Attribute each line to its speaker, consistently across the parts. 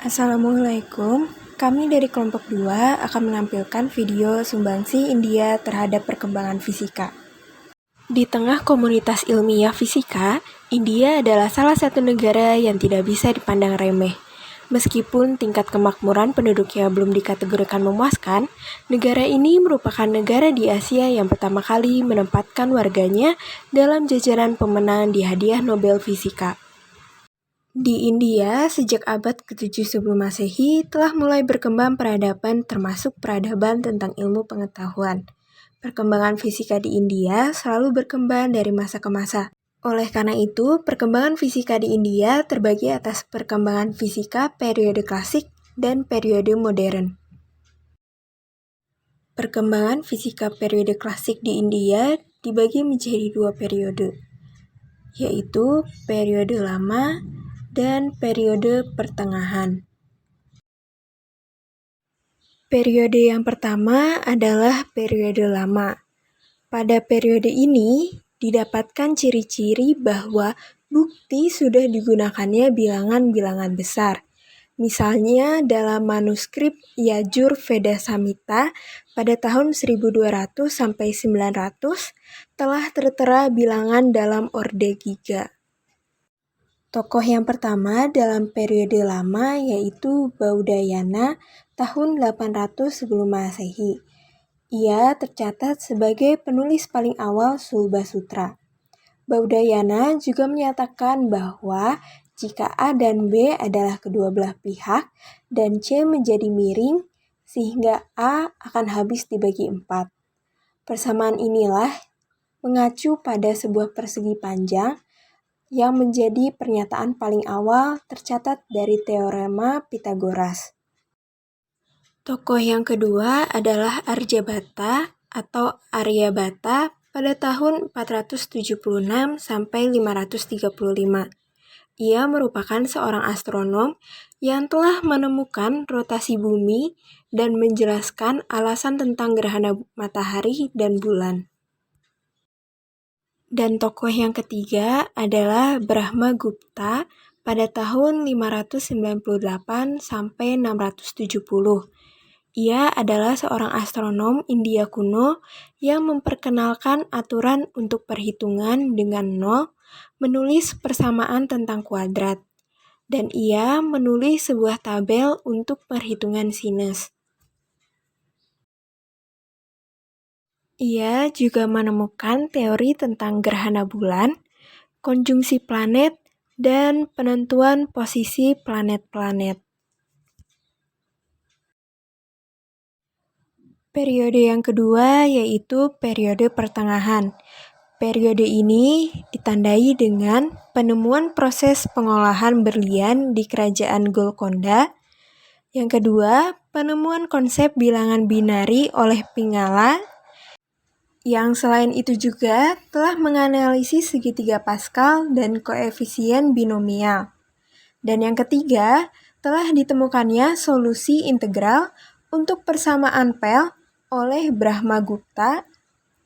Speaker 1: Assalamualaikum, kami dari kelompok 2 akan menampilkan video sumbangsi India terhadap perkembangan fisika. Di tengah komunitas ilmiah fisika, India adalah salah satu negara yang tidak bisa dipandang remeh. Meskipun tingkat kemakmuran penduduknya belum dikategorikan memuaskan, negara ini merupakan negara di Asia yang pertama kali menempatkan warganya dalam jajaran pemenang di hadiah Nobel Fisika. Di India, sejak abad ke-7 sebelum Masehi, telah mulai berkembang peradaban termasuk peradaban tentang ilmu pengetahuan. Perkembangan fisika di India selalu berkembang dari masa ke masa. Oleh karena itu, perkembangan fisika di India terbagi atas perkembangan fisika periode klasik dan periode modern. Perkembangan fisika periode klasik di India dibagi menjadi dua periode, yaitu periode lama dan periode pertengahan. Periode yang pertama adalah periode lama. Pada periode ini, didapatkan ciri-ciri bahwa bukti sudah digunakannya bilangan-bilangan besar. Misalnya dalam manuskrip Yajur Veda Samhita pada tahun 1200 sampai 900 telah tertera bilangan dalam orde giga. Tokoh yang pertama dalam periode lama yaitu Baudayana tahun 800 sebelum Masehi. Ia tercatat sebagai penulis paling awal Sulba Sutra. Baudayana juga menyatakan bahwa jika A dan B adalah kedua belah pihak dan C menjadi miring, sehingga A akan habis dibagi 4. Persamaan inilah mengacu pada sebuah persegi panjang yang menjadi pernyataan paling awal tercatat dari teorema Pythagoras. Tokoh yang kedua adalah Aryabhata atau Aryabhata pada tahun 476 sampai 535. Ia merupakan seorang astronom yang telah menemukan rotasi bumi dan menjelaskan alasan tentang gerhana matahari dan bulan. Dan tokoh yang ketiga adalah Brahmagupta pada tahun 598 sampai 670. Ia adalah seorang astronom India kuno yang memperkenalkan aturan untuk perhitungan dengan nol, menulis persamaan tentang kuadrat, dan ia menulis sebuah tabel untuk perhitungan sinus. Ia juga menemukan teori tentang gerhana bulan, konjungsi planet, dan penentuan posisi planet-planet. Periode yang kedua yaitu periode pertengahan. Periode ini ditandai dengan penemuan proses pengolahan berlian di kerajaan Golconda. Yang kedua, penemuan konsep bilangan binari oleh Pingala, yang selain itu juga telah menganalisis segitiga Pascal dan koefisien binomial. Dan yang ketiga, telah ditemukannya solusi integral untuk persamaan Pell oleh Brahmagupta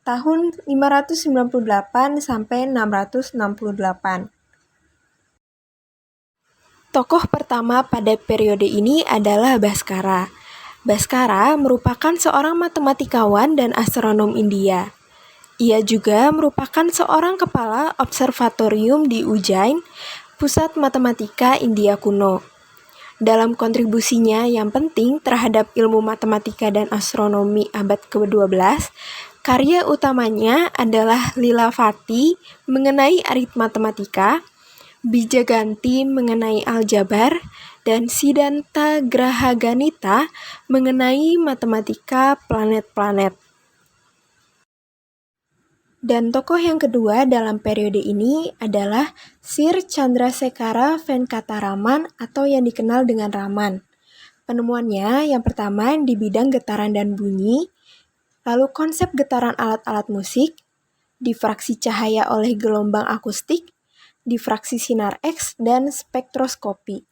Speaker 1: tahun 598 sampai 668. Tokoh pertama pada periode ini adalah Bhaskara. Bhaskara merupakan seorang matematikawan dan astronom India. Ia juga merupakan seorang kepala observatorium di Ujjain, pusat matematika India kuno. Dalam kontribusinya yang penting terhadap ilmu matematika dan astronomi abad ke-12, karya utamanya adalah Lilavati mengenai aritmatematika, Bijaganti mengenai aljabar, dan Siddhanta Grahaganita mengenai matematika planet-planet. Dan tokoh yang kedua dalam periode ini adalah Sir Chandrasekhara Venkataraman atau yang dikenal dengan Raman. Penemuannya yang pertama di bidang getaran dan bunyi, lalu konsep getaran alat-alat musik, difraksi cahaya oleh gelombang akustik, difraksi sinar X, dan spektroskopi.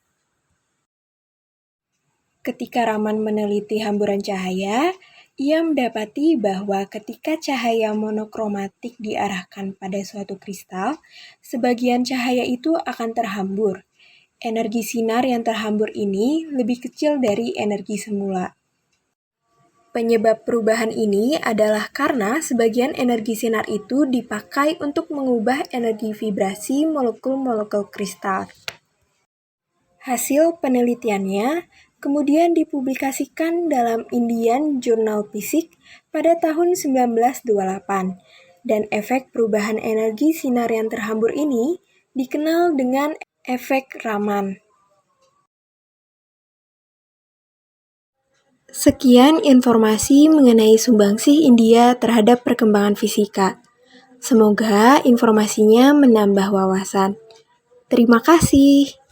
Speaker 1: Ketika Raman meneliti hamburan cahaya, ia mendapati bahwa ketika cahaya monokromatik diarahkan pada suatu kristal, sebagian cahaya itu akan terhambur. energi sinar yang terhambur ini lebih kecil dari energi semula. Penyebab perubahan ini adalah karena sebagian energi sinar itu dipakai untuk mengubah energi vibrasi molekul-molekul kristal. Hasil penelitiannya kemudian dipublikasikan dalam Indian Journal Physics pada tahun 1928, dan efek perubahan energi sinar yang terhambur ini dikenal dengan efek Raman. Sekian informasi mengenai sumbangsih India terhadap perkembangan fisika. Semoga informasinya menambah wawasan. Terima kasih.